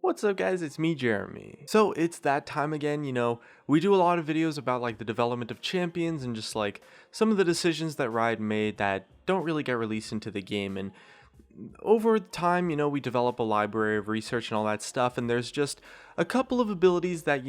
What's up guys, it's me Jeremy. So it's that time again, we do a lot of videos about like the development of champions and just like some of the decisions that Riot made that don't really get released into the game, and over time, we develop a library of research and all that stuff, and there's just a couple of abilities that,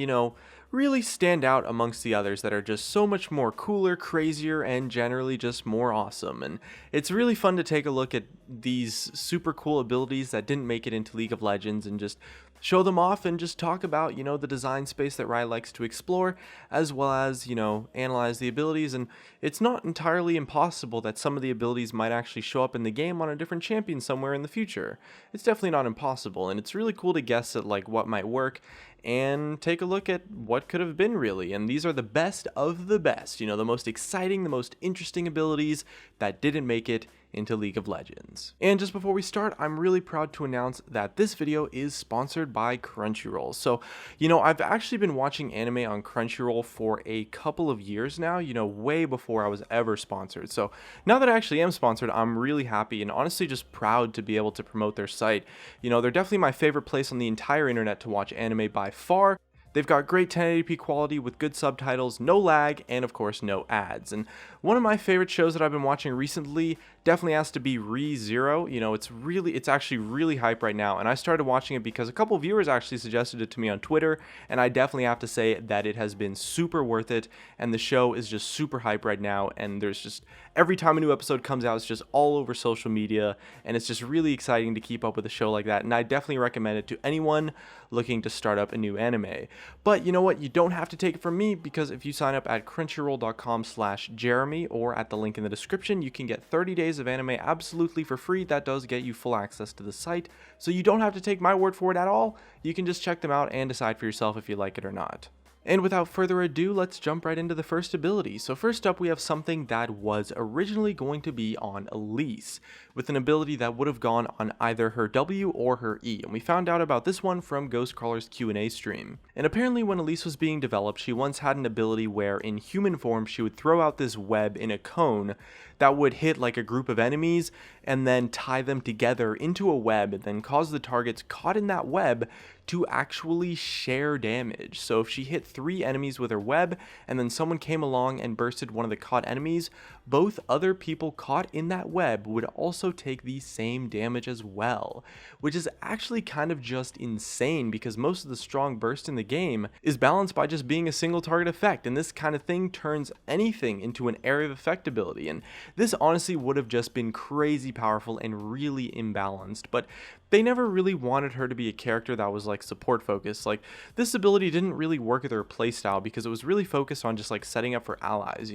really stand out amongst the others that are just so much more cooler, crazier, and generally just more awesome. And it's really fun to take a look at these super cool abilities that didn't make it into League of Legends and just show them off and just talk about, the design space that Riot likes to explore, as well as, analyze the abilities. And it's not entirely impossible that some of the abilities might actually show up in the game on a different champion somewhere in the future. It's definitely not impossible, and it's really cool to guess at like what might work and take a look at what could have been really. And these are the best of the best, the most exciting, the most interesting abilities that didn't make it into League of Legends. And just before we start, I'm really proud to announce that this video is sponsored by Crunchyroll. So, I've actually been watching anime on Crunchyroll for a couple of years now, way before I was ever sponsored. So now that I actually am sponsored, I'm really happy and honestly just proud to be able to promote their site. They're definitely my favorite place on the entire internet to watch anime by far. They've got great 1080p quality with good subtitles, no lag, and of course no ads. And one of my favorite shows that I've been watching recently definitely has to be Re:Zero. It's actually really hype right now, and I started watching it because a couple viewers actually suggested it to me on Twitter, and I definitely have to say that it has been super worth it, and the show is just super hype right now, and there's just every time a new episode comes out, it's just all over social media, and it's just really exciting to keep up with a show like that, and I definitely recommend it to anyone looking to start up a new anime. But you know what? You don't have to take it from me, because if you sign up at crunchyroll.com/Jeremy or at the link in the description, you can get 30 days of anime absolutely for free. That does get you full access to the site, so you don't have to take my word for it at all. You can just check them out and decide for yourself if you like it or not. And without further ado, let's jump right into the first ability. So first up, we have something that was originally going to be on Elise, with an ability that would have gone on either her W or her E, and we found out about this one from Ghostcrawler's Q&A stream. And apparently when Elise was being developed, she once had an ability where in human form she would throw out this web in a cone that would hit like a group of enemies and then tie them together into a web and then cause the targets caught in that web to actually share damage. So if she hit 3 enemies with her web and then someone came along and bursted one of the caught enemies, both other people caught in that web would also take the same damage as well, which is actually kind of just insane because most of the strong burst in the game is balanced by just being a single target effect, and this kind of thing turns anything into an area of effect ability, and this honestly would have just been crazy powerful and really imbalanced. But they never really wanted her to be a character that was like support focused. Like, this ability didn't really work with her playstyle because it was really focused on just like setting up for allies.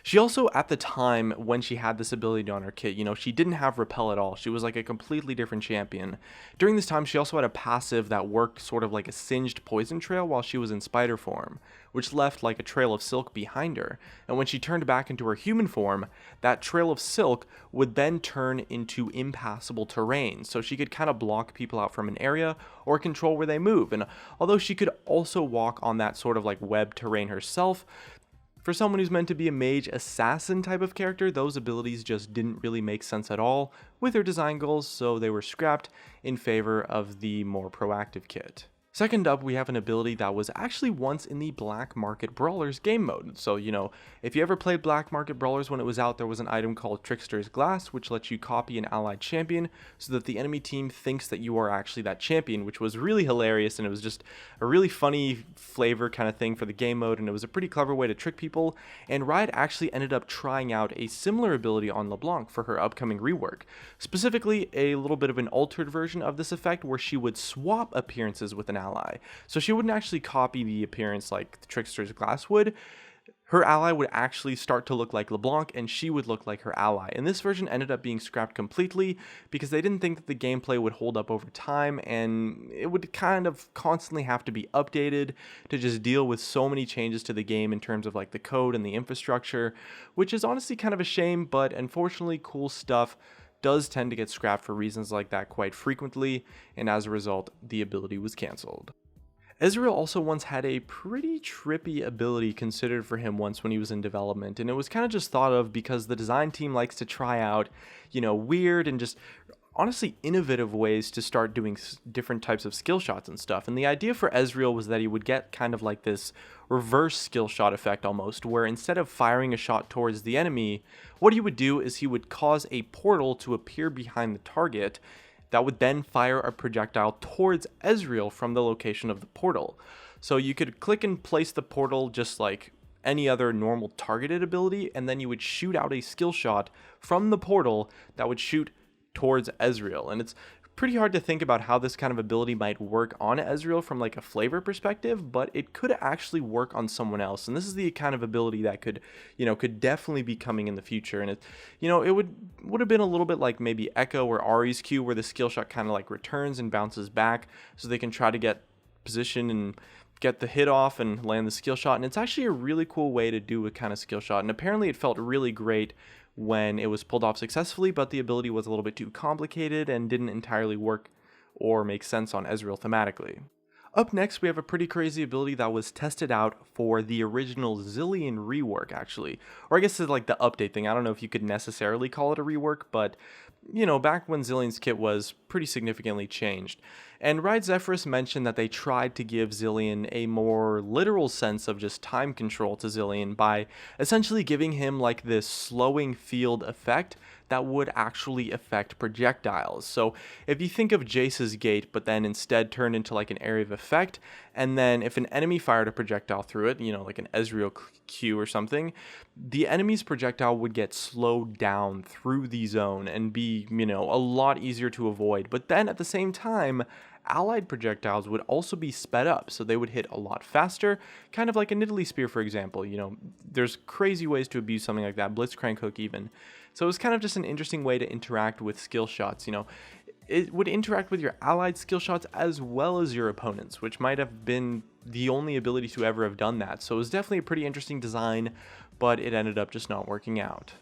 She also, at the time when she had this ability on her kit, she didn't have repel at all. She was like a completely different champion. During this time, she also had a passive that worked sort of like a singed poison trail while she was in spider form, which left like a trail of silk behind her. And when she turned back into her human form, that trail of silk would then turn into impassable terrain, so she could kind of block people out from an area or control where they move. And although she could also walk on that sort of like web terrain herself, for someone who's meant to be a mage assassin type of character, those abilities just didn't really make sense at all with her design goals, so they were scrapped in favor of the more proactive kit. Second up, we have an ability that was actually once in the Black Market Brawlers game mode. So, if you ever played Black Market Brawlers when it was out, there was an item called Trickster's Glass, which lets you copy an allied champion so that the enemy team thinks that you are actually that champion, which was really hilarious, and it was just a really funny flavor kind of thing for the game mode, and it was a pretty clever way to trick people. And Riot actually ended up trying out a similar ability on LeBlanc for her upcoming rework, specifically a little bit of an altered version of this effect where she would swap appearances with an ally. So she wouldn't actually copy the appearance like the Trickster's Glass would. Her ally would actually start to look like LeBlanc, and she would look like her ally. And this version ended up being scrapped completely because they didn't think that the gameplay would hold up over time, and it would kind of constantly have to be updated to just deal with so many changes to the game in terms of like the code and the infrastructure, which is honestly kind of a shame, but unfortunately cool stuff does tend to get scrapped for reasons like that quite frequently, and as a result, the ability was cancelled. Ezreal also once had a pretty trippy ability considered for him once when he was in development, and it was kind of just thought of because the design team likes to try out, weird and just honestly innovative ways to start doing different types of skill shots and stuff. And the idea for Ezreal was that he would get kind of like this reverse skill shot effect almost, where instead of firing a shot towards the enemy, what he would do is he would cause a portal to appear behind the target that would then fire a projectile towards Ezreal from the location of the portal. So you could click and place the portal just like any other normal targeted ability, and then you would shoot out a skill shot from the portal that would shoot towards Ezreal. And it's pretty hard to think about how this kind of ability might work on Ezreal from like a flavor perspective, but it could actually work on someone else. And this is the kind of ability that could definitely be coming in the future. And it would have been a little bit like maybe Echo or Ari's Q, where the skill shot kind of like returns and bounces back so they can try to get position and get the hit off and land the skill shot. And it's actually a really cool way to do a kind of skill shot. And apparently it felt really great when it was pulled off successfully, but the ability was a little bit too complicated and didn't entirely work or make sense on Ezreal thematically. Up next, we have a pretty crazy ability that was tested out for the original Zilean rework, actually. Or I guess it's like the update thing. I don't know if you could necessarily call it a rework, but back when Zilean's kit was pretty significantly changed. And Ride Zephyrus mentioned that they tried to give Zilean a more literal sense of just time control to Zilean by essentially giving him like this slowing field effect that would actually affect projectiles. So if you think of Jace's gate, but then instead turned into like an area of effect, and then if an enemy fired a projectile through it, like an Ezreal Q or something, the enemy's projectile would get slowed down through the zone and be, a lot easier to avoid. But then at the same time, allied projectiles would also be sped up, so they would hit a lot faster, kind of like a Nidalee Spear, for example. There's crazy ways to abuse something like that, Blitzcrank Hook even. So it was kind of just an interesting way to interact with skill shots. It would interact with your allied skill shots as well as your opponents, which might have been the only ability to ever have done that. So it was definitely a pretty interesting design, but it ended up just not working out.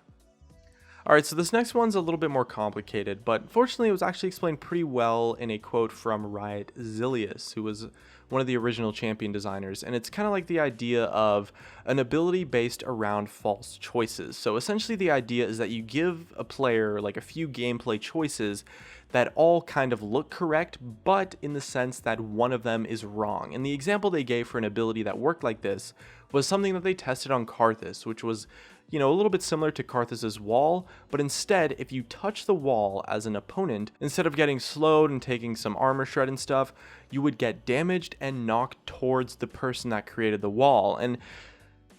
Alright, so this next one's a little bit more complicated, but fortunately it was actually explained pretty well in a quote from Riot Zileus, who was one of the original champion designers, and it's kind of like the idea of an ability based around false choices. So essentially the idea is that you give a player like a few gameplay choices that all kind of look correct, but in the sense that one of them is wrong. And the example they gave for an ability that worked like this was something that they tested on Karthus, which was a little bit similar to Karthus's wall, but instead, if you touch the wall as an opponent, instead of getting slowed and taking some armor shred and stuff, you would get damaged and knocked towards the person that created the wall. And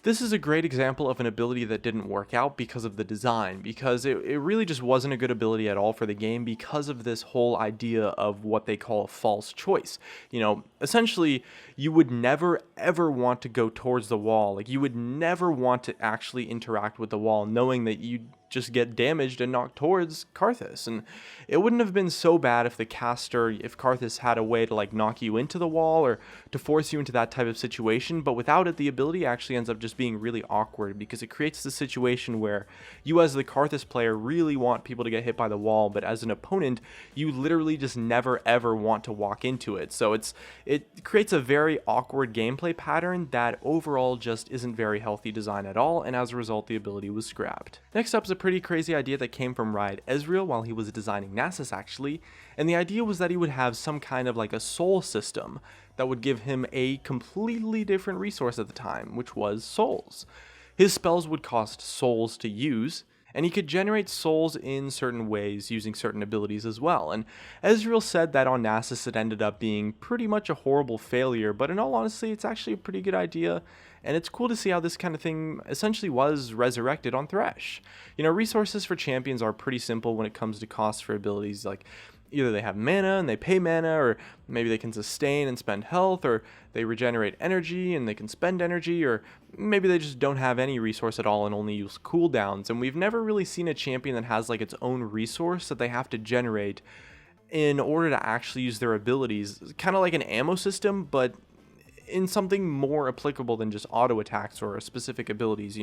this is a great example of an ability that didn't work out because of the design, because it really just wasn't a good ability at all for the game because of this whole idea of what they call a false choice. Essentially, you would never ever want to go towards the wall. Like, you would never want to actually interact with the wall knowing that you'd just get damaged and knocked towards Karthus. And it wouldn't have been so bad if Karthus had a way to like knock you into the wall or to force you into that type of situation, but without it, the ability actually ends up just being really awkward because it creates the situation where you as the Karthus player really want people to get hit by the wall, but as an opponent, you literally just never ever want to walk into it. So it creates a very awkward gameplay pattern that overall just isn't very healthy design at all, and as a result, the ability was scrapped. Next up is a pretty crazy idea that came from Riot Ezreal while he was designing Nasus, actually, and the idea was that he would have some kind of like a soul system that would give him a completely different resource at the time, which was souls. His spells would cost souls to use, and he could generate souls in certain ways using certain abilities as well. And Ezreal said that on Nasus it ended up being pretty much a horrible failure, but in all honesty, it's actually a pretty good idea. And it's cool to see how this kind of thing essentially was resurrected on Thresh. Resources for champions are pretty simple when it comes to costs for abilities. Like, either they have mana and they pay mana, or maybe they can sustain and spend health, or they regenerate energy and they can spend energy, or maybe they just don't have any resource at all and only use cooldowns. And we've never really seen a champion that has like its own resource that they have to generate in order to actually use their abilities. Kind of like an ammo system, but in something more applicable than just auto attacks or specific abilities,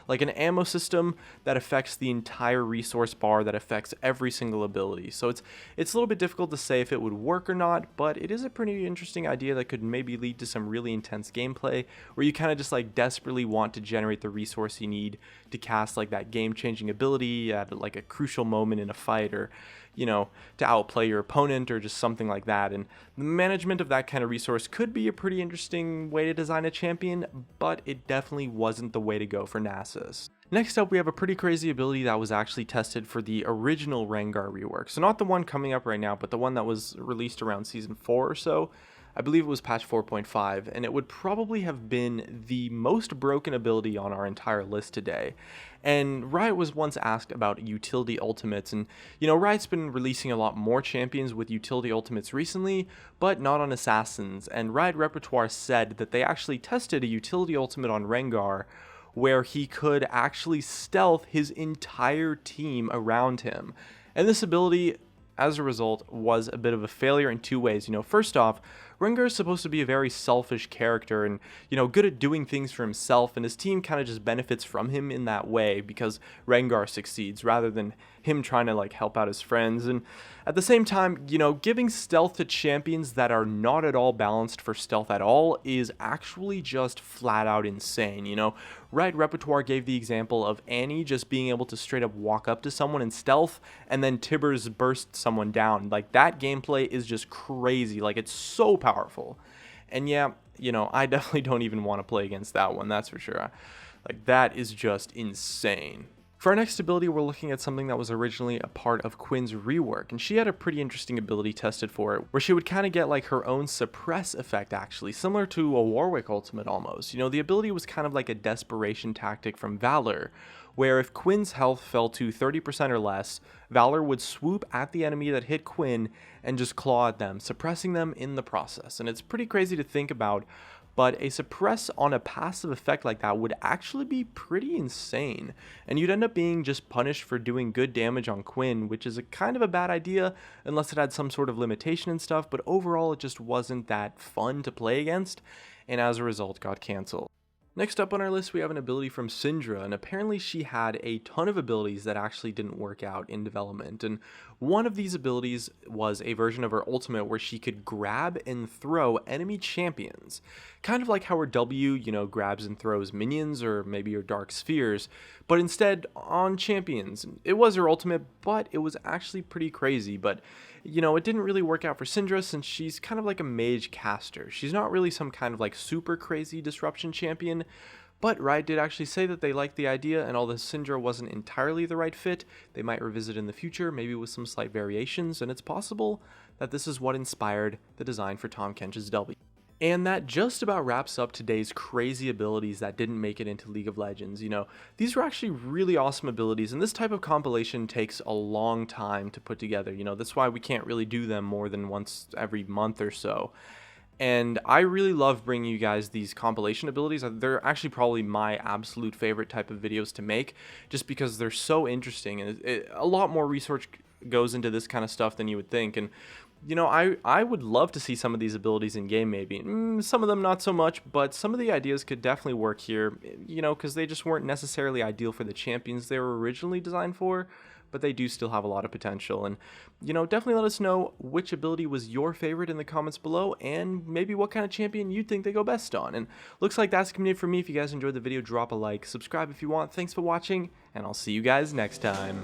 like an ammo system that affects the entire resource bar, that affects every single ability. So it's a little bit difficult to say if it would work or not, but it is a pretty interesting idea that could maybe lead to some really intense gameplay where you kind of just like desperately want to generate the resource you need to cast like that game-changing ability at like a crucial moment in a fight, or to outplay your opponent or just something like that. And the management of that kind of resource could be a pretty interesting way to design a champion, but it definitely wasn't the way to go for Nasus. Next up, we have a pretty crazy ability that was actually tested for the original Rengar rework. So not the one coming up right now, but the one that was released around season 4 or so. I believe it was patch 4.5, and it would probably have been the most broken ability on our entire list today. And Riot was once asked about utility ultimates, and Riot's been releasing a lot more champions with utility ultimates recently, but not on assassins. And Riot Repertoire said that they actually tested a utility ultimate on Rengar where he could actually stealth his entire team around him. And this ability, as a result, was a bit of a failure in two ways. First off, Rengar is supposed to be a very selfish character and, good at doing things for himself, and his team kind of just benefits from him in that way because Rengar succeeds rather than him trying to help out his friends. And at the same time, giving stealth to champions that are not at all balanced for stealth at all is actually just flat out insane. Riot Repertoire gave the example of Annie just being able to straight up walk up to someone in stealth and then Tibbers burst someone down. That gameplay is just crazy. It's so powerful. And yeah, I definitely don't even want to play against that one, that's for sure. That is just insane. For our next ability, we're looking at something that was originally a part of Quinn's rework, and she had a pretty interesting ability tested for it, where she would kind of get her own suppress effect, actually, similar to a Warwick ultimate almost. The ability was kind of like a desperation tactic from Valor, where if Quinn's health fell to 30% or less, Valor would swoop at the enemy that hit Quinn and just claw at them, suppressing them in the process. And it's pretty crazy to think about, but a suppress on a passive effect like that would actually be pretty insane, and you'd end up being just punished for doing good damage on Quinn, which is a kind of a bad idea unless it had some sort of limitation and stuff, but overall it just wasn't that fun to play against, and as a result got cancelled. Next up on our list, we have an ability from Syndra, and apparently she had a ton of abilities that actually didn't work out in development, and one of these abilities was a version of her ultimate where she could grab and throw enemy champions, kind of like how her W, grabs and throws minions or maybe her dark spheres, but instead on champions. It was her ultimate, but it was actually pretty crazy, but it didn't really work out for Syndra since she's kind of like a mage caster. She's not really some kind of super crazy disruption champion, but Riot did actually say that they liked the idea, and although Syndra wasn't entirely the right fit, they might revisit in the future, maybe with some slight variations, and it's possible that this is what inspired the design for Tahm Kench's W. And that just about wraps up today's crazy abilities that didn't make it into League of Legends. These were actually really awesome abilities, and this type of compilation takes a long time to put together. That's why we can't really do them more than once every month or so. And I really love bringing you guys these compilation abilities. They're actually probably my absolute favorite type of videos to make, just because they're so interesting, and a lot more research goes into this kind of stuff than you would think. And I would love to see some of these abilities in game, maybe. Some of them not so much, but some of the ideas could definitely work here, because they just weren't necessarily ideal for the champions they were originally designed for, but they do still have a lot of potential. And, definitely let us know which ability was your favorite in the comments below, and maybe what kind of champion you think they go best on. And looks like that's going to be it for me. If you guys enjoyed the video, drop a like, subscribe if you want. Thanks for watching, and I'll see you guys next time.